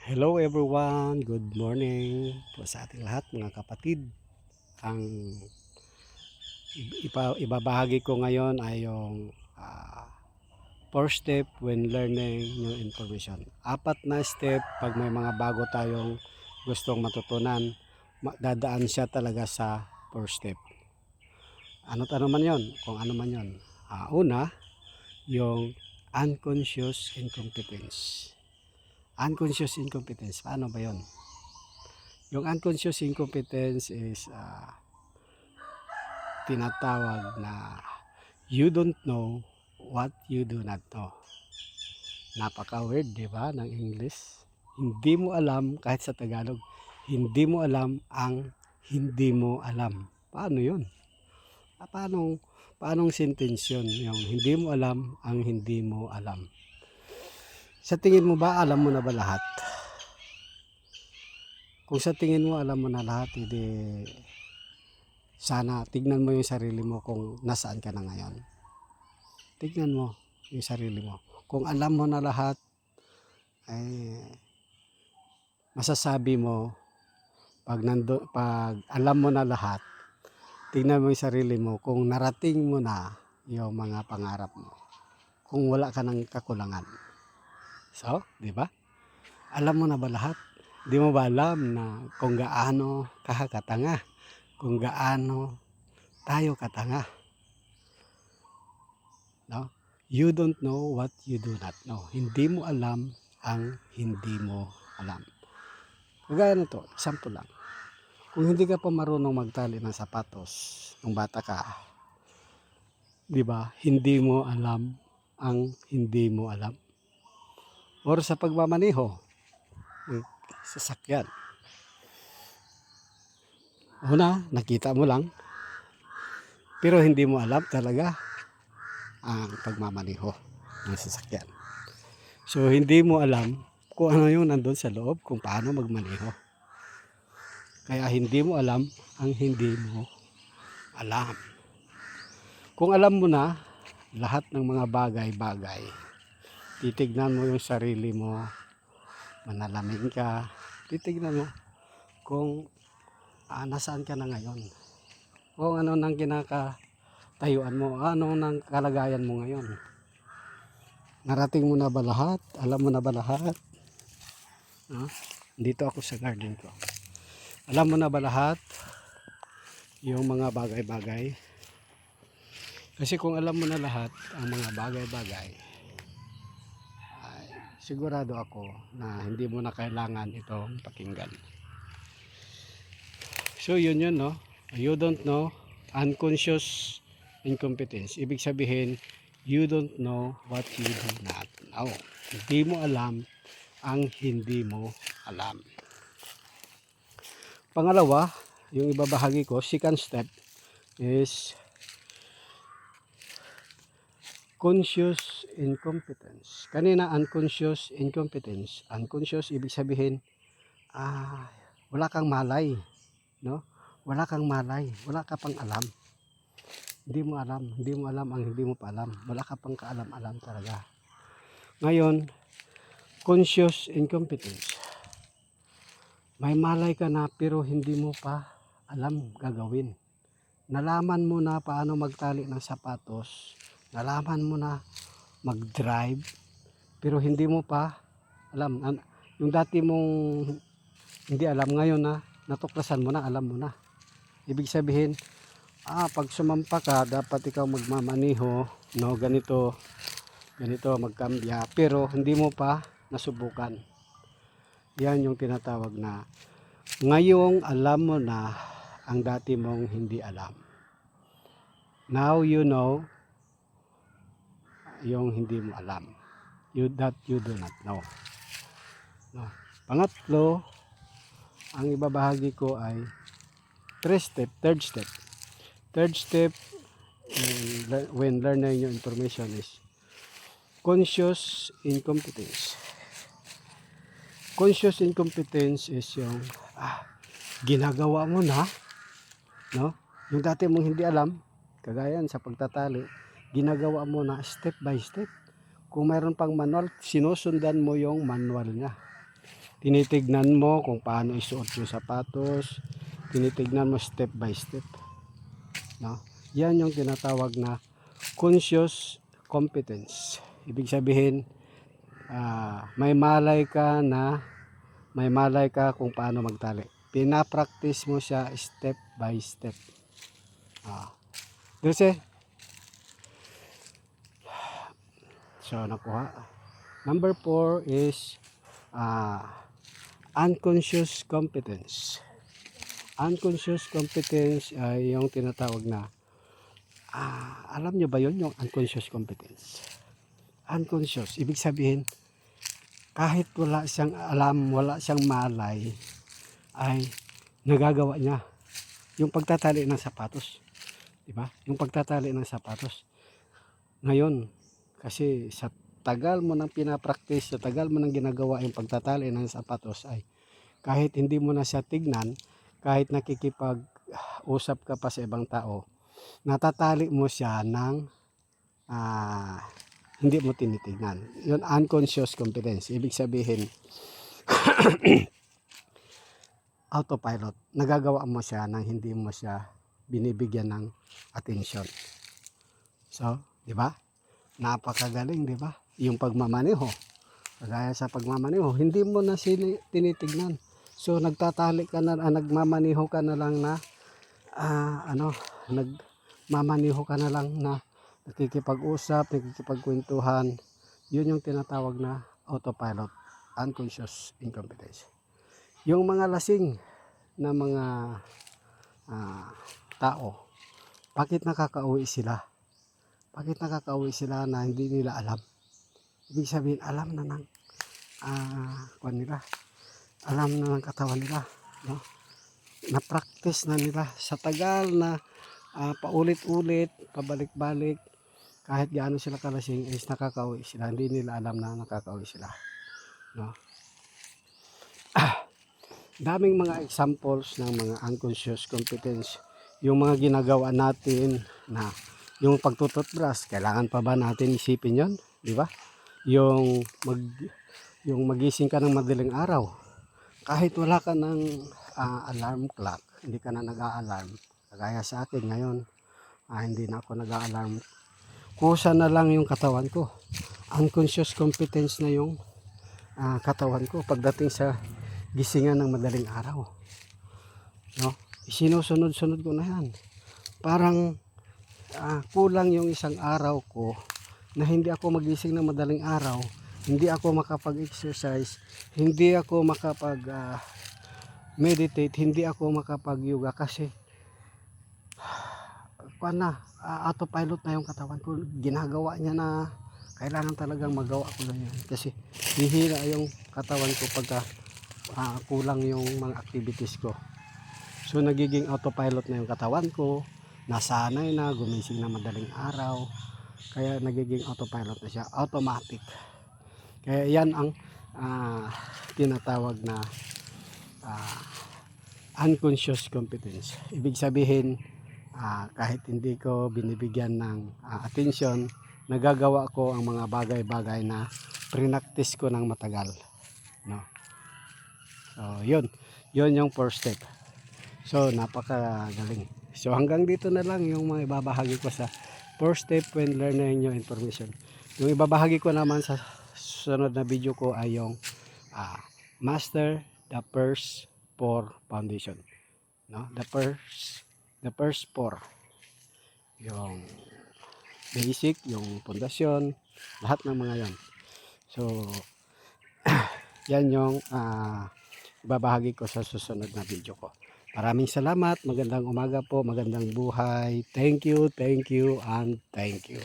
Hello everyone, good morning po sa ating lahat mga kapatid. Ang ibabahagi ko ngayon ay yung first step when learning new information. Apat na step pag may mga bago tayong gustong matutunan, dadaan siya talaga sa first step. Ano't ano man yon, kung ano man yon. Una, yung unconscious incompetence. Unconscious incompetence, paano ba yon? Yung unconscious incompetence is tinatawag na you don't know what you do not know. Napaka-weird, di ba, ng English? Hindi mo alam, kahit sa Tagalog, hindi mo alam ang hindi mo alam. Paano yun? Paanong sentence yun? Yung hindi mo alam ang hindi mo alam. Sa tingin mo ba, alam mo na ba lahat? Kung sa tingin mo, alam mo na lahat, hindi sana tignan mo yung sarili mo kung nasaan ka na ngayon. Tignan mo yung sarili mo. Kung alam mo na lahat, ay masasabi mo pag alam mo na lahat, tignan mo yung sarili mo kung narating mo na yung mga pangarap mo. Kung wala ka ng kakulangan. So, di ba? Alam mo na ba lahat? Di mo ba alam na kung gaano ka katanga? Kung gaano tayo katanga? No? You don't know what you do not know. Hindi mo alam ang hindi mo alam. Kagaya na to, example lang. Kung hindi ka pa marunong magtali ng sapatos nung bata ka, di ba? Hindi mo alam ang hindi mo alam. Or sa pagmamaneho ng sasakyan. Una, nakita mo lang, pero hindi mo alam talaga ang pagmamaneho ng sasakyan. So, hindi mo alam kung ano yung nandun sa loob, kung paano magmaneho. Kaya hindi mo alam ang hindi mo alam. Kung alam mo na lahat ng mga bagay-bagay, titignan mo yung sarili mo, manalamin ka, titignan mo kung nasaan ka na ngayon. Kung ano nang kinakatayuan mo, ano nang kalagayan mo ngayon. Narating mo na ba lahat? Alam mo na ba lahat? Dito ako sa garden ko. Alam mo na ba lahat yung mga bagay-bagay? Kasi kung alam mo na lahat ang mga bagay-bagay, ay sigurado ako na hindi mo na kailangan itong pakinggan. So yun, no? You don't know, unconscious incompetence. Ibig sabihin, you don't know what you do not know. Hindi mo alam ang hindi mo alam. Pangalawa, yung ibabahagi ko, second step is conscious incompetence. Kanina unconscious incompetence. Unconscious ibig sabihin wala kang malay, no? Wala kang malay, wala ka pang alam. Hindi mo alam ang hindi mo pa alam. Wala ka pang kaalam-alam talaga. Ngayon, conscious incompetence. May malay ka na pero hindi mo pa alam gagawin. Nalaman mo na paano magtali ng sapatos. Nalaman mo na mag-drive pero hindi mo pa alam. Yung dati mong hindi alam ngayon na natuklasan mo na, alam mo na. Ibig sabihin, pag sumampa ka, dapat ikaw magmamaniho, no, ganito magkambya, pero hindi mo pa nasubukan. Yan yung tinatawag na ngayong alam mo na ang dati mong hindi alam. Now you know yung hindi mo alam. That you do not know. No. Pangatlo, ang ibabahagi ko ay third step. Third step when learning new information is conscious incompetence. Conscious incompetence is yung ginagawa mo na, no? Yung dati mong hindi alam, kagaya sa pagtatali, ginagawa mo na step by step. Kung mayroon pang manual, sinusundan mo yung manual niya. Tinitignan mo kung paano isuot yung sapatos. Tinitignan mo step by step. No? Yan yung tinatawag na conscious competence. Ibig sabihin, may malay ka kung paano magtali. Pinapractice mo siya step by step. Kasi, so nakuha. Number 4 is unconscious competence. Unconscious competence ay yung tinatawag na alam nyo ba yon yung unconscious competence? Unconscious, ibig sabihin kahit wala siyang alam, wala siyang malay, ay nagagawa niya yung pagtatali ng sapatos, di ba? Yung pagtatali ng sapatos. Ngayon, kasi sa tagal mo nang pinapractice, sa tagal mo nang ginagawa yung pagtatali ng sapatos, ay kahit hindi mo na siya tignan, kahit nakikipag-usap ka pa sa ibang tao, natatali mo siya ng hindi mo tinitignan. Yun, unconscious competence. Ibig sabihin, autopilot. Nagagawa mo siya nang hindi mo siya binibigyan ng attention. So, di ba? Napakagaling, di ba? Yung pagmamaneho. Kagaya sa pagmamaneho, hindi mo na tinitignan. So, nagmamaneho ka na lang na nagmamaneho ka na lang na nakikipag-usap, nakikipagkwentuhan. Yun yung tinatawag na autopilot, unconscious incompetence. Yung mga lasing na mga tao, bakit nakakauwi sila? Bakit nakakauwi sila na hindi nila alam? Ibig sabihin, alam na ng alam na ng katawan nila, no? Na-practice na nila sa tagal na paulit-ulit, pabalik-balik, kahit gaano sila kalasing is nakakauwi sila, hindi nila alam na nakakauwi sila, no? Daming mga examples ng mga unconscious competence. Yung mga ginagawa natin na yung pagtututbrush, kailangan pa ba natin isipin yon, di ba? Yung magising ka ng madaling araw, kahit wala ka ng alarm clock, hindi ka na nag-a-alarm. Kagaya sa akin ngayon, hindi na ako nag-a-alarm. Kusa na lang yung katawan ko. Unconscious competence na yung katawan ko pagdating sa gisingan ng madaling araw. No? Sinusunod-sunod ko na yan. Parang kulang yung isang araw ko na hindi ako magising ng madaling araw, hindi ako makapag-exercise, hindi ako makapag-meditate, hindi ako makapag-yoga kasi autopilot na yung katawan ko. Ginagawa niya na kailangan talagang magawa ko lang yan kasi hihina yung katawan ko pagka kulang yung mga activities ko. So nagiging autopilot na yung katawan ko, nasanay na gumising na madaling araw, kaya nagiging autopilot na siya, automatic. Kaya yan ang tinatawag na unconscious competence. Ibig sabihin, kahit hindi ko binibigyan ng attention, nagagawa ko ang mga bagay-bagay na prinactice ko ng matagal, no? So yun yung first step. So napakagaling. So hanggang dito na lang yung mga ibabahagi ko sa first step when learning new information. Yung ibabahagi ko naman sa sunod na video ko ay yung master the first 4 foundation, no? The first 4, yung basic, yung pundasyon, lahat ng mga yan. So yan yung ibabahagi ko sa susunod na video ko. Maraming salamat, magandang umaga po, magandang buhay. Thank you, and thank you.